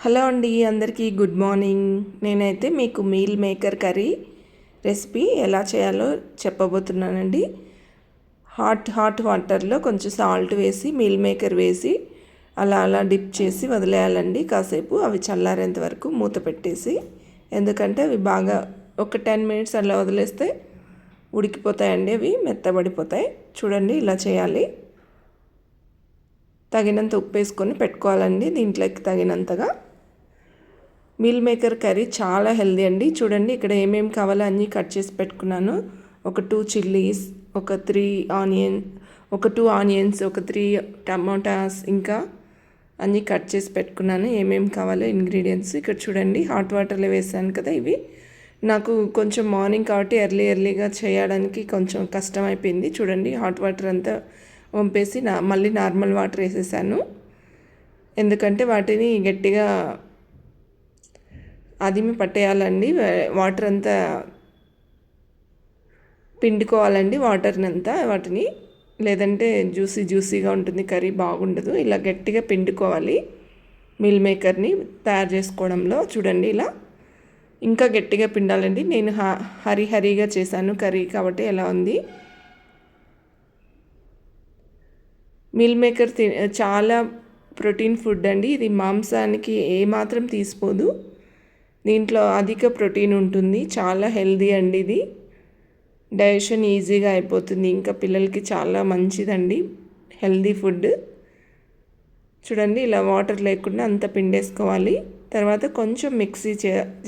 Hello అండి, అందరికీ good morning. నేనైతే మీకు మీల్ మేకర్ కర్రీ రెసిపీ ఎలా చేయాలో చెప్పబోతున్నానండి. హాట్ వాటర్లో కొంచెం సాల్ట్ వేసి మీల్ మేకర్ వేసి అలా డిప్ చేసి వదిలేయాలండి. కాసేపు అవి చల్లారేంత వరకు మూత పెట్టేసి, ఎందుకంటే అవి బాగా ఒక 10 మినిట్స్ అలా వదిలేస్తే ఉడికిపోతాయండి, అవి మెత్తబడిపోతాయి. చూడండి, ఇలా చేయాలి. తగినంత ఉప్పు వేసుకొని పెట్టుకోవాలండి, దీంట్లోకి తగినంతగా. మీల్ మేకర్ కర్రీ చాలా హెల్దీ అండి. చూడండి, ఇక్కడ ఏమేమి కావాలో అన్నీ కట్ చేసి పెట్టుకున్నాను. ఒక 2 చిల్లీస్, ఒక 2 ఆనియన్స్, ఒక 3 టమాటాస్, ఇంకా అన్నీ కట్ చేసి పెట్టుకున్నాను. ఏమేమి కావాలో ఇంగ్రీడియంట్స్ ఇక్కడ చూడండి. హాట్ వాటర్లో వేసాను కదా, ఇవి నాకు కొంచెం మార్నింగ్ కాబట్టి ఎర్లీగా చేయడానికి కొంచెం కష్టం అయిపోయింది. చూడండి, హాట్ వాటర్ అంతా వంపేసి మళ్ళీ నార్మల్ వాటర్ వేసేసాను, ఎందుకంటే వాటిని గట్టిగా అదిమి పట్టేయాలండి. వాటర్ అంతా పిండుకోవాలండి, వాటర్ని అంతా వాటిని, లేదంటే జ్యూసీగా ఉంటుంది కర్రీ, బాగుండదు. ఇలా గట్టిగా పిండుకోవాలి మీల్ మేకర్ని తయారు చేసుకోవడంలో. చూడండి, ఇలా ఇంకా గట్టిగా పిండాలండి. నేను హరీగా చేశాను కర్రీ కాబట్టి ఎలా ఉంది. మీల్ మేకర్ చాలా ప్రోటీన్ ఫుడ్ అండి. ఇది మాంసానికి ఏమాత్రం తీసిపోదు. దీంట్లో అధిక ప్రోటీన్ ఉంటుంది, చాలా హెల్దీ అండి. ఇది డైజెషన్ ఈజీగా అయిపోతుంది, ఇంకా పిల్లలకి చాలా మంచిదండి, హెల్దీ ఫుడ్. చూడండి, ఇలా వాటర్ లేకుండా అంత పిండేసుకోవాలి. తర్వాత కొంచెం మిక్సీ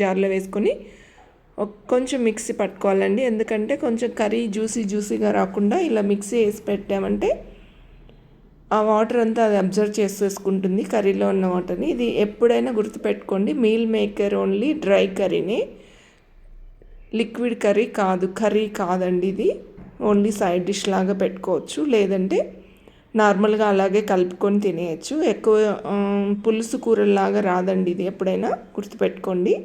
జార్లో వేసుకొని కొంచెం మిక్సీ పట్టుకోవాలండి, ఎందుకంటే కొంచెం కర్రీ జ్యూసీగా రాకుండా ఇలా మిక్సీ వేసి పెట్టామంటే ఆ వాటర్ అంతా అది అబ్జర్వ్ చేసేసుకుంటుంది, కర్రీలో ఉన్న వాటర్ని. ఇది ఎప్పుడైనా గుర్తుపెట్టుకోండి, మీల్ మేకర్ ఓన్లీ డ్రై కర్రీనే, లిక్విడ్ కర్రీ కాదండి. ఇది ఓన్లీ సైడ్ డిష్ లాగా పెట్టుకోవచ్చు, లేదంటే నార్మల్గా అలాగే కలుపుకొని తినేయచ్చు. ఎక్కువ పులుసు కూరలాగా రాదండి ఇది, ఎప్పుడైనా గుర్తుపెట్టుకోండి.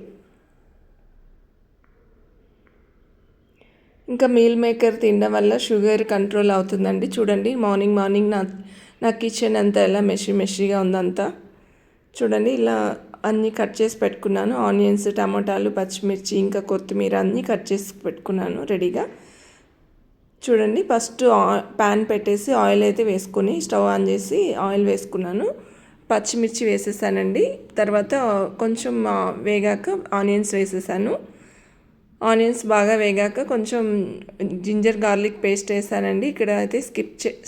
ఇంకా మీల్ మేకర్ తినడం వల్ల షుగర్ కంట్రోల్ అవుతుందండి. చూడండి, మార్నింగ్ నా కిచెన్ అంతా ఎలా మెషీగా ఉందంతా. చూడండి, ఇలా అన్నీ కట్ చేసి పెట్టుకున్నాను. ఆనియన్స్, టమాటాలు, పచ్చిమిర్చి, ఇంకా కొత్తిమీర అన్నీ కట్ చేసి పెట్టుకున్నాను రెడీగా. చూడండి, ఫస్ట్ ప్యాన్ పెట్టేసి ఆయిల్ అయితే వేసుకొని స్టవ్ ఆన్ చేసి ఆయిల్ వేసుకున్నాను. పచ్చిమిర్చి వేసేసానండి. తర్వాత కొంచెం వేగాక ఆనియన్స్ వేసేసాను. ఆనియన్స్ బాగా వేగాక కొంచెం జింజర్ గార్లిక్ పేస్ట్ వేసానండి. ఇక్కడ అయితే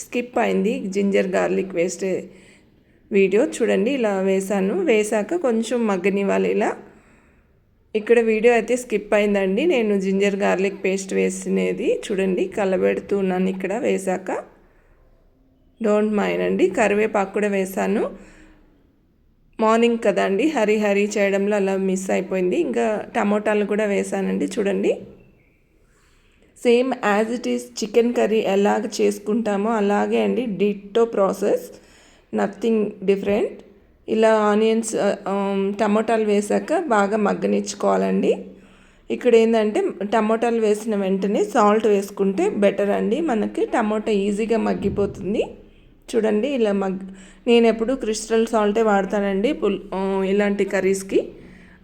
స్కిప్ అయింది జింజర్ గార్లిక్ పేస్ట్ వీడియో. చూడండి, ఇలా వేసాక కొంచెం మగ్గనివ్వాలి. ఇలా ఇక్కడ వీడియో అయితే స్కిప్ అయిందండి, నేను జింజర్ గార్లిక్ పేస్ట్ వేసినది. చూడండి, కలబెడుతున్నాను ఇక్కడ వేసాక, డోంట్ మైండ్ అండి. కరివేపాకు కూడా వేసాను. మార్నింగ్ కదండి, హరీ చేయడంలో అలా మిస్ అయిపోయింది. ఇంకా టమోటాలు కూడా వేసానండి. చూడండి, same as it is chicken curry ఎలాగ చేసుకుంటామో అలాగే అండి, డిట్టో ప్రాసెస్, నథింగ్ డిఫరెంట్. ఇలా ఆనియన్స్, టమోటాలు వేసాక బాగా మగ్గనిచ్చుకోవాలండి. ఇక్కడ ఏంటంటే టమోటాలు వేసిన వెంటనే సాల్ట్ వేసుకుంటే బెటర్ అండి, మనకి టమోటా ఈజీగా మగ్గిపోతుంది. చూడండి, ఇలా నేను ఎప్పుడు క్రిస్టల్ సాల్టే వాడతానండి ఇలాంటి కర్రీస్కి.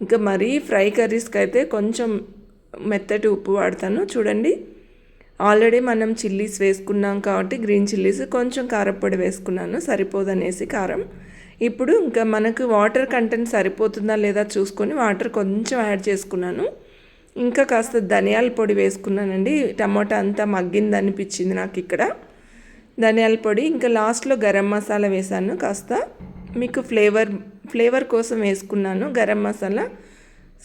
ఇంకా మరీ ఫ్రై కర్రీస్కి అయితే కొంచెం మెత్తటి ఉప్పు వాడతాను. చూడండి, ఆల్రెడీ మనం చిల్లీస్ వేసుకున్నాం కాబట్టి గ్రీన్ చిల్లీస్ కొంచెం కారప్పొడి వేసుకున్నాను, సరిపోదనేసి కారం. ఇప్పుడు ఇంకా మనకు వాటర్ కంటెంట్ సరిపోతుందా లేదా చూసుకొని వాటర్ కొంచెం యాడ్ చేసుకున్నాను. ఇంకా కాస్త ధనియాల పొడి వేసుకున్నానండి, టమాటా అంతా మగ్గింది అనిపించింది నాకు ఇక్కడ. ధనియాల పొడి, ఇంకా లాస్ట్లో గరం మసాలా వేసాను కాస్త, మీకు ఫ్లేవర్ కోసం వేసుకున్నాను గరం మసాలా.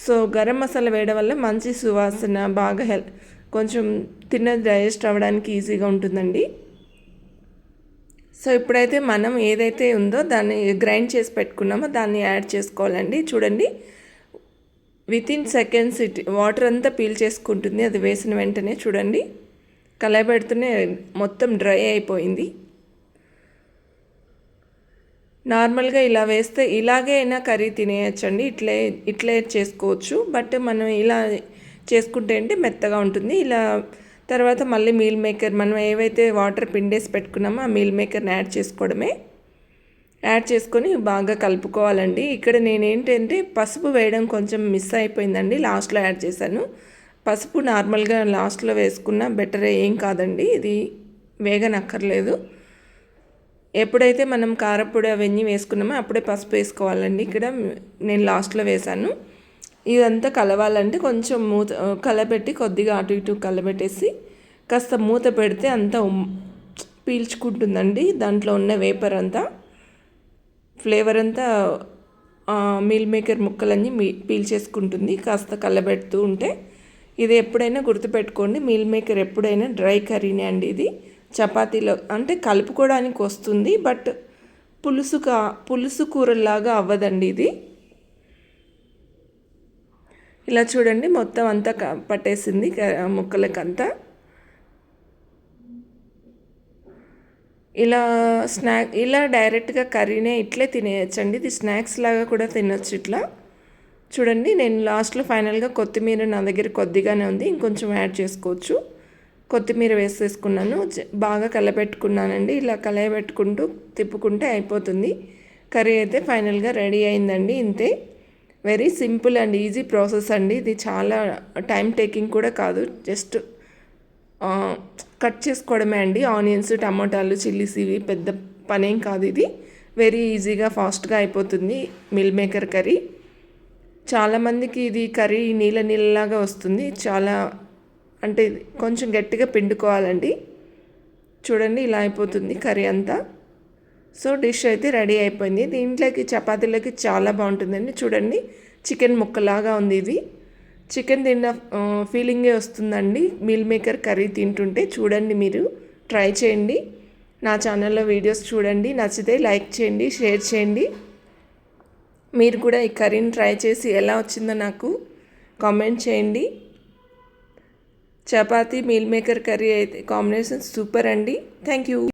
సో గరం మసాలా వేయడం వల్ల మంచి సువాసన, బాగా కొంచెం తిన్నది డైజెస్ట్ అవ్వడానికి ఈజీగా ఉంటుందండి. సో ఇప్పుడైతే మనం ఏదైతే ఉందో దాన్ని గ్రైండ్ చేసి పెట్టుకున్నామో దాన్ని యాడ్ చేసుకోవాలండి. చూడండి, వితిన్ సెకండ్స్ వాటర్ అంతా పీల్ చేసుకుంటుంది అది వేసిన వెంటనే. చూడండి, కలయబెడుతూనే మొత్తం డ్రై అయిపోయింది. నార్మల్గా ఇలా వేస్తే ఇలాగే అయినా కర్రీ తినేయచ్చండి, ఇట్లే చేసుకోవచ్చు. బట్ మనం ఇలా చేసుకుంటే అంటే మెత్తగా ఉంటుంది. ఇలా తర్వాత మళ్ళీ మీల్ మేకర్ మనం ఏవైతే వాటర్ పిండేసి పెట్టుకున్నామో ఆ మీల్ మేకర్ని యాడ్ చేసుకోవడమే. యాడ్ చేసుకొని బాగా కలుపుకోవాలండి. ఇక్కడ నేనేంటంటే పసుపు వేయడం కొంచెం మిస్ అయిపోయిందండి, లాస్ట్లో యాడ్ చేశాను. పసుపు నార్మల్గా లాస్ట్లో వేసుకున్న బెటరే, ఏం కాదండి, ఇది వేగనక్కర్లేదు. ఎప్పుడైతే మనం కారపొడి అవన్నీ వేసుకున్నామో అప్పుడే పసుపు వేసుకోవాలండి. ఇక్కడ నేను లాస్ట్లో వేశాను. ఇదంతా కలవాలంటే కొంచెం మూత కలబెట్టి కొద్దిగా అటు ఇటు కలబెట్టేసి కాస్త మూత పెడితే అంతా పీల్చుకుంటుందండి. దాంట్లో ఉన్న వేపర్ అంతా, ఫ్లేవర్ అంతా మీల్ మేకర్ ముక్కలన్నీ పీల్చేసుకుంటుంది కాస్త కలబెడుతూ ఉంటే. ఇది ఎప్పుడైనా గుర్తుపెట్టుకోండి, మీల్ మేకర్ ఎప్పుడైనా డ్రై కర్రీనే అండి. ఇది చపాతీలో అంటే కలుపుకోవడానికి వస్తుంది, బట్ పులుసు కూరలాగా అవ్వదండి ఇది. ఇలా చూడండి, మొత్తం అంతా పట్టేసింది ముక్కలకంతా. ఇలా డైరెక్ట్గా కర్రీనే ఇట్లే తినేయచ్చండి. ఇది స్నాక్స్ లాగా కూడా తినొచ్చు ఇట్లా. చూడండి, నేను లాస్ట్లో ఫైనల్గా కొత్తిమీర నా దగ్గర కొద్దిగానే ఉంది, ఇంకొంచెం యాడ్ చేసుకోవచ్చు. కొత్తిమీర వేసేసుకున్నాను, బాగా కలపెట్టుకున్నానండి. ఇలా కలయబెట్టుకుంటూ తిప్పుకుంటే అయిపోతుంది. కర్రీ అయితే ఫైనల్గా రెడీ అయిందండి. ఇంతే, very simple and easy process అండి. ఇది చాలా టైం టేకింగ్ కూడా కాదు, జస్ట్ కట్ చేసుకోవడమే అండి. ఆనియన్స్, టమాటాలు, చిల్లీస్, ఇవి పెద్ద పనేం కాదు. ఇది వెరీ ఈజీగా ఫాస్ట్గా అయిపోతుంది మిల్ మేకర్ కర్రీ. చాలామందికి ఇది కర్రీ నీళ్ళలాగా వస్తుంది, చాలా అంటే కొంచెం గట్టిగా పిండుకోవాలండి. చూడండి, ఇలా అయిపోతుంది కర్రీ అంతా. సో డిష్ అయితే రెడీ అయిపోయింది. దీంట్లోకి చపాతీలోకి చాలా బాగుంటుందండి. చూడండి, చికెన్ ముక్కలాగా ఉంది. ఇది చికెన్ తిన్న ఫీలింగే వస్తుందండి మీల్ మేకర్ కర్రీ తింటుంటే. చూడండి, మీరు ట్రై చేయండి. నా ఛానల్లో వీడియోస్ చూడండి, నచ్చితే లైక్ చేయండి, షేర్ చేయండి. మీరు కూడా ఈ కర్రీని ట్రై చేసి ఎలా వచ్చిందో నాకు కామెంట్ చేయండి. చపాతీ మీల్ మేకర్ కర్రీ అయితే కాంబినేషన్ సూపర్ అండి. Thank you.